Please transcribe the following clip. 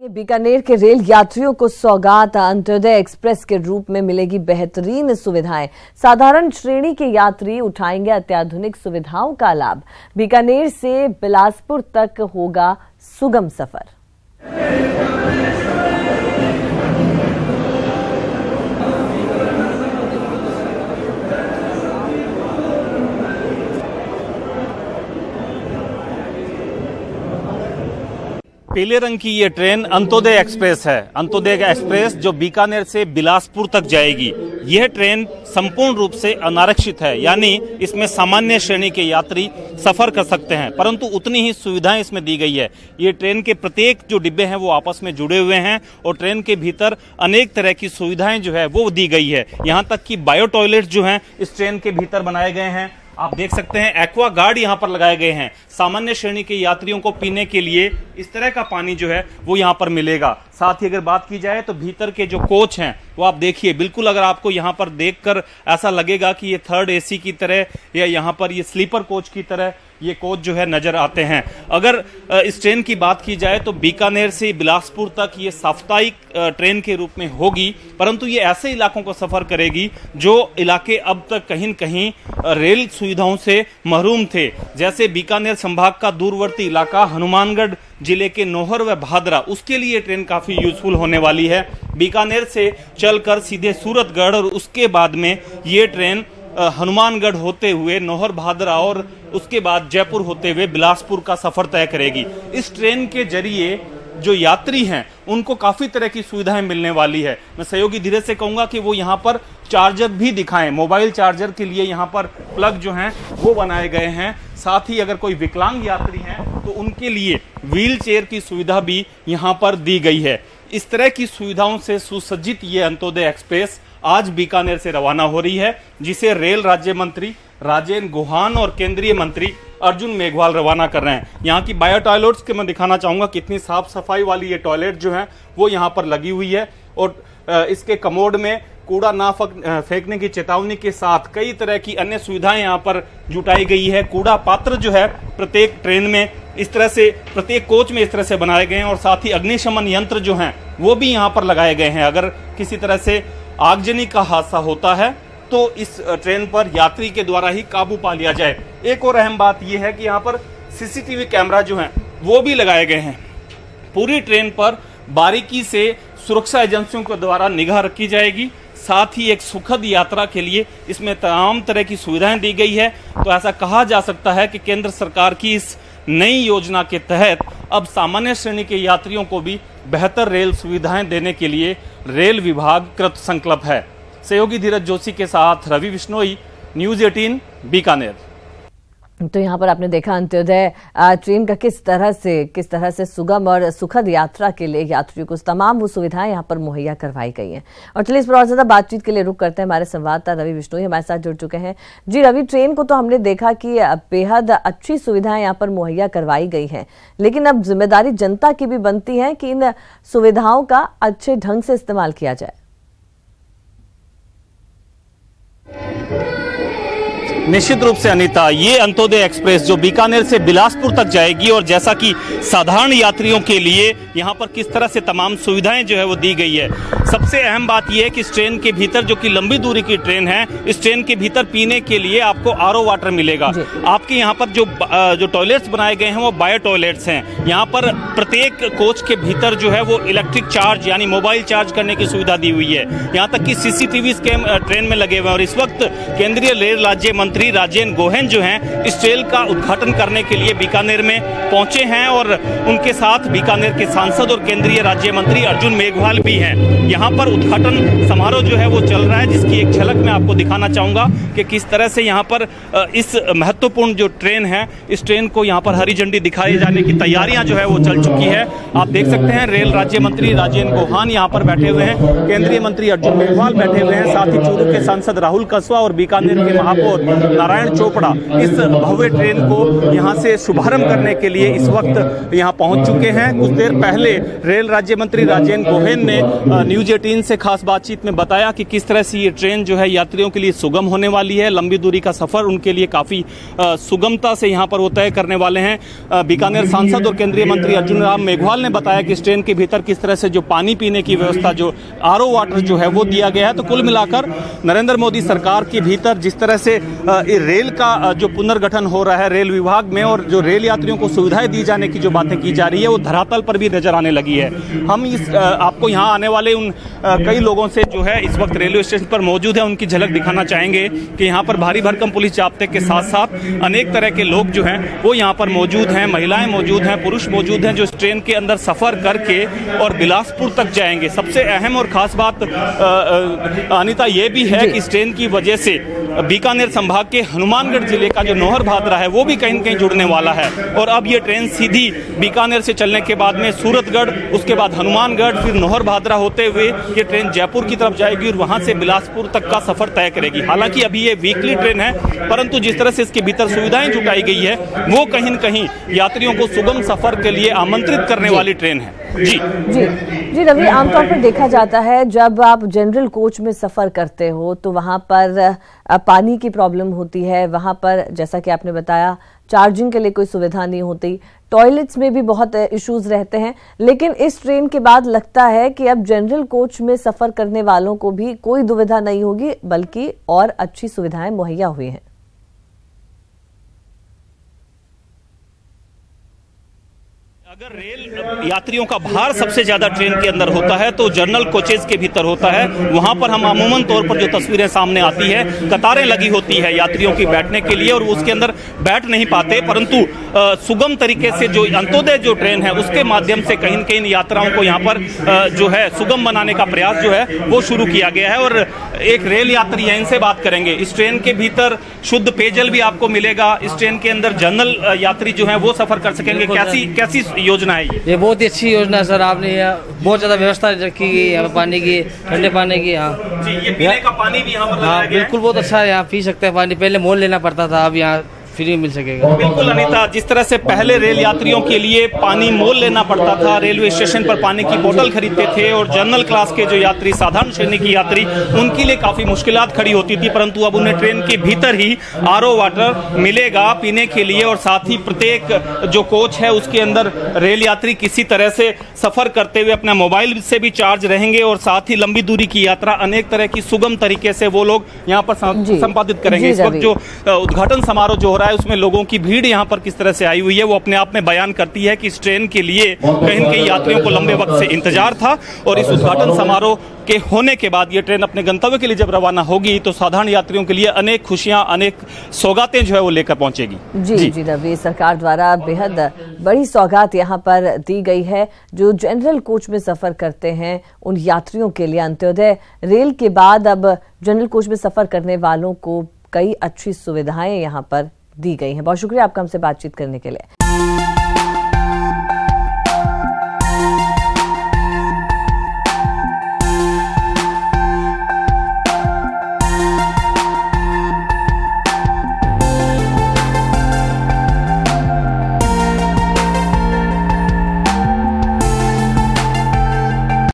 बीकानेर के रेल यात्रियों को सौगात अंत्योदय एक्सप्रेस के रूप में मिलेगी बेहतरीन सुविधाएं। साधारण श्रेणी के यात्री उठाएंगे अत्याधुनिक सुविधाओं का लाभ। बीकानेर से बिलासपुर तक होगा सुगम सफर। पीले रंग की ये ट्रेन अंत्योदय एक्सप्रेस है। अंत्योदय एक्सप्रेस जो बीकानेर से बिलासपुर तक जाएगी। यह ट्रेन संपूर्ण रूप से अनारक्षित है, यानी इसमें सामान्य श्रेणी के यात्री सफर कर सकते हैं, परंतु उतनी ही सुविधाएं इसमें दी गई है। ये ट्रेन के प्रत्येक जो डिब्बे हैं वो आपस में जुड़े हुए हैं और ट्रेन के भीतर अनेक तरह की सुविधाएं जो है वो दी गई है। यहाँ तक कि बायो टॉयलेट जो हैं इस ट्रेन के भीतर बनाए गए हैं। आप देख सकते हैं एक्वा गार्ड यहाँ पर लगाए गए हैं। सामान्य श्रेणी के यात्रियों को पीने के लिए इस तरह का पानी जो है वो यहाँ पर मिलेगा। साथ ही अगर बात की जाए तो भीतर के जो कोच हैं वो आप देखिए, बिल्कुल अगर आपको यहाँ पर देखकर ऐसा लगेगा कि ये थर्ड एसी की तरह या यहाँ पर ये स्लीपर कोच की तरह ये कोच जो है नजर आते हैं। अगर इस ट्रेन की बात की जाए तो बीकानेर से बिलासपुर तक ये साप्ताहिक ट्रेन के रूप में होगी, परंतु ये ऐसे इलाकों को सफर करेगी जो इलाके अब तक कहीं न कहीं रेल सुविधाओं से महरूम थे। जैसे बीकानेर संभाग का दूरवर्ती इलाका हनुमानगढ़ जिले के नौहर व भादरा, उसके लिए ट्रेन काफी यूजफुल होने वाली है। बीकानेर से चलकर सीधे सूरतगढ़ और उसके बाद में ये ट्रेन हनुमानगढ़ होते हुए नौहर भादरा और उसके बाद जयपुर होते हुए बिलासपुर का सफर तय करेगी। इस ट्रेन के जरिए जो यात्री हैं उनको काफी तरह की सुविधाएं मिलने वाली है। मैं सहयोगी धीरज से कहूंगा कि वो यहाँ पर चार्जर भी दिखाएं। मोबाइल चार्जर के लिए यहाँ पर प्लग जो हैं वो बनाए गए हैं। साथ ही अगर कोई विकलांग यात्री हैं तो उनके लिए व्हील चेयर की सुविधा भी यहाँ पर दी गई है। इस तरह की सुविधाओं से सुसज्जित ये अंत्योदय एक्सप्रेस आज बीकानेर से रवाना हो रही है, जिसे रेल राज्य मंत्री राजेंद्र गोहान और केंद्रीय मंत्री अर्जुन मेघवाल रवाना कर रहे हैं। यहाँ की बायो टॉयलेट्स के मैं दिखाना चाहूंगा कितनी साफ सफाई वाली ये टॉयलेट जो है वो यहाँ पर लगी हुई है और इसके कमोड में कूड़ा ना फेंकने की चेतावनी के साथ कई तरह की अन्य सुविधाएं यहाँ पर जुटाई गई है। कूड़ा पात्र जो है प्रत्येक ट्रेन में इस तरह से, प्रत्येक कोच में इस तरह से बनाए गए हैं और साथ ही अग्निशमन यंत्र जो हैं वो भी यहाँ पर लगाए गए हैं। अगर किसी तरह से आगजनी का हादसा होता है तो इस ट्रेन पर यात्री के द्वारा ही काबू पा लिया जाए। एक और अहम बात यह है कि यहाँ पर सीसीटीवी कैमरा जो हैं वो भी लगाए गए हैं। पूरी ट्रेन पर बारीकी से सुरक्षा एजेंसियों के द्वारा निगाह रखी जाएगी। साथ ही एक सुखद यात्रा के लिए इसमें तमाम तरह की सुविधाएं दी गई है। तो ऐसा कहा जा सकता है कि केंद्र सरकार की इस नई योजना के तहत अब सामान्य श्रेणी के यात्रियों को भी बेहतर रेल सुविधाएं देने के लिए रेल विभाग कृत संकल्प है। सहयोगी धीरज जोशी के साथ रवि बिश्नोई, न्यूज़ 18 बीकानेर। तो यहाँ पर आपने देखा अंत्योदय ट्रेन का किस तरह से सुगम और सुखद यात्रा के लिए यात्रियों को तमाम वो सुविधाएं यहाँ पर मुहैया करवाई गई हैं। और चलिए इस पर और ज्यादा बातचीत के लिए रुक करते हैं। हमारे संवाददाता रवि बिश्नोई हमारे साथ जुड़ चुके हैं। जी रवि, ट्रेन को तो हमने देखा कि बेहद अच्छी सुविधाएं यहाँ पर मुहैया करवाई गई हैं, लेकिन अब जिम्मेदारी जनता की भी बनती है कि इन सुविधाओं का अच्छे ढंग से इस्तेमाल किया जाए। निश्चित रूप से अनीता, ये अंत्योदय एक्सप्रेस जो बीकानेर से बिलासपुर तक जाएगी और जैसा कि साधारण यात्रियों के लिए यहाँ पर किस तरह से तमाम सुविधाएं जो है वो दी गई है। सबसे अहम बात यह है कि इस ट्रेन के भीतर, जो कि लंबी दूरी की ट्रेन है, इस ट्रेन के भीतर पीने के लिए आपको आरओ वाटर मिलेगा। आपके यहाँ पर जो टॉयलेट्स बनाए गए हैं वो बायो टॉयलेट्स हैं। यहाँ पर प्रत्येक कोच के भीतर जो है वो इलेक्ट्रिक चार्ज यानी मोबाइल चार्ज करने की सुविधा दी हुई है। यहाँ तक कि सीसीटीवी ट्रेन में लगे हुए हैं और इस वक्त केंद्रीय रेल राज्य मंत्री राजेंद्र गोहान जो हैं इस ट्रेन का उद्घाटन करने के लिए बीकानेर में पहुंचे हैं और उनके साथ बीकानेर के सांसद और केंद्रीय राज्य मंत्री अर्जुन मेघवाल भी हैं। यहाँ पर उद्घाटन समारोह जो है वो चल रहा है, जिसकी एक झलक मैं आपको दिखाना चाहूंगा कि किस तरह से यहाँ पर इस महत्वपूर्ण जो ट्रेन है, इस ट्रेन को यहाँ पर हरी झंडी दिखाए जाने की तैयारियां जो है वो चल चुकी है। आप देख सकते हैं रेल राज्य मंत्री राजेंद्र गोहान यहाँ पर बैठे हुए हैं, केंद्रीय मंत्री अर्जुन मेघवाल बैठे हुए हैं, साथ ही चूरू के सांसद राहुल कस्वा और बीकानेर के महापौर नारायण चोपड़ा इस भव्य ट्रेन को यहां से शुभारंभ करने के लिए इस वक्त यहां पहुंच चुके हैं। कुछ देर पहले रेल राज्य मंत्री राजेंद्र गोहेन ने न्यूज 18 से खास बातचीत में बताया कि किस तरह से ये ट्रेन जो है यात्रियों के लिए सुगम होने वाली है। लंबी दूरी का सफर उनके लिए काफी सुगमता से यहां पर वो तय करने वाले हैं। बीकानेर सांसद और केंद्रीय मंत्री अर्जुन राम मेघवाल ने बताया कि इस ट्रेन के भीतर किस तरह से जो पानी पीने की व्यवस्था, जो आरओ वाटर जो है वो दिया गया है। तो कुल मिलाकर नरेंद्र मोदी सरकार के भीतर जिस तरह से रेल का जो पुनर्गठन हो रहा है रेल विभाग में, और जो रेल यात्रियों को सुविधाएं दी जाने की जो बातें की जा रही है वो धरातल पर भी नजर आने लगी है। हम आपको यहाँ आने वाले उन कई लोगों से जो है इस वक्त रेलवे स्टेशन पर मौजूद है उनकी झलक दिखाना चाहेंगे कि यहाँ पर भारी भरकम पुलिस जाब्ते के साथ साथ अनेक तरह के लोग जो हैं वो यहाँ पर मौजूद हैं। महिलाएं मौजूद हैं, पुरुष मौजूद हैं जो इस ट्रेन के अंदर सफर करके और बिलासपुर तक जाएंगे। सबसे अहम और खास बात अनिता ये भी है कि इस ट्रेन की वजह से बीकानेर संभाग के हनुमानगढ़ जिले का जो नौहर भादरा है वो भी कहीं न कहीं जुड़ने वाला है। और अब ये ट्रेन सीधी बीकानेर से चलने के बाद में सूरतगढ़, उसके बाद हनुमानगढ़, फिर नौहर भादरा होते हुए ये ट्रेन जयपुर की तरफ जाएगी और वहां से बिलासपुर तक का सफर तय करेगी। हालांकि अभी ये वीकली ट्रेन है, परंतु जिस तरह से इसके भीतर सुविधाएं जुटाई गई है वो कहीं न कहीं यात्रियों को सुगम सफर के लिए आमंत्रित करने वाली ट्रेन है। जी जी जी रवि, आमतौर पर देखा जाता है जब आप जनरल कोच में सफर करते हो तो वहां पर पानी की प्रॉब्लम होती है, वहां पर जैसा कि आपने बताया चार्जिंग के लिए कोई सुविधा नहीं होती, टॉयलेट्स में भी बहुत इश्यूज रहते हैं। लेकिन इस ट्रेन के बाद लगता है कि अब जनरल कोच में सफर करने वालों को भी कोई दुविधा नहीं होगी, बल्कि और अच्छी सुविधाएं मुहैया हुई हैं। अगर रेल यात्रियों का भार सबसे ज्यादा ट्रेन के अंदर होता है तो जनरल कोचेज के भीतर होता है। वहां पर हम अमूमन तौर पर जो तस्वीरें सामने आती है, कतारें लगी होती है यात्रियों की बैठने के लिए और उसके अंदर बैठ नहीं पाते, परंतु सुगम तरीके से जो अंत्योदय जो ट्रेन है उसके माध्यम से कहीं न कहीं यात्राओं को यहाँ पर जो है सुगम बनाने का प्रयास जो है वो शुरू किया गया है। और एक रेल यात्री है, इनसे बात करेंगे। इस ट्रेन के भीतर शुद्ध पेयजल भी आपको मिलेगा, इस ट्रेन के अंदर जनरल यात्री जो है वो सफर कर सकेंगे। कैसी योजना है ये? बहुत ही अच्छी योजना है सर। आपने यहाँ बहुत ज्यादा व्यवस्था रखी गई है पानी की, ठंडे पानी की। यहाँ ये पीने का पानी भी यहाँ पर हाँ बिल्कुल बहुत अच्छा है, यहाँ पी सकते हैं पानी। पहले मोल लेना पड़ता था, अब यहाँ फ्री मिल सकेगा। बिल्कुल अनीता, जिस तरह से पहले रेल यात्रियों के लिए पानी मोल लेना पड़ता था, रेलवे स्टेशन पर पानी की बोतल खरीदते थे और जनरल क्लास के जो यात्री, साधारण श्रेणी की यात्री, उनके लिए काफी मुश्किलात खड़ी होती थी, परंतु अब उन्हें ट्रेन के भीतर ही आरओ वाटर मिलेगा पीने के लिए। और साथ ही प्रत्येक जो कोच है उसके अंदर रेल यात्री किसी तरह से सफर करते हुए अपना मोबाइल से भी चार्ज रहेंगे और साथ ही लंबी दूरी की यात्रा अनेक तरह की सुगम तरीके से वो लोग यहाँ पर संपादित करेंगे। इस वक्त जो उद्घाटन समारोह जो हो रहा है उसमें लोगों की भीड़ यहाँ पर किस तरह से आई हुई है वो अपने आप में बयान करती है कि इस ट्रेन के लिए कहीं न कहीं यात्रियों को लंबे वक्त से इंतजार था। और इस उद्घाटन समारोह के होने के बाद ये ट्रेन अपने गंतव्य के लिए जब रवाना होगी तो साधारण यात्रियों के लिए अनेक खुशियां, अनेक सौगातें जो है वो लेकर पहुंचेगी। जी रवि, सरकार द्वारा बेहद बड़ी सौगात यहाँ पर दी गई है। जो जनरल कोच में सफर करते हैं उन यात्रियों के लिए अंत्योदय रेल के बाद अब जनरल कोच में सफर करने वालों को कई अच्छी सुविधाएं यहाँ पर दी गई हैं। बहुत शुक्रिया आपका हमसे बातचीत करने के लिए।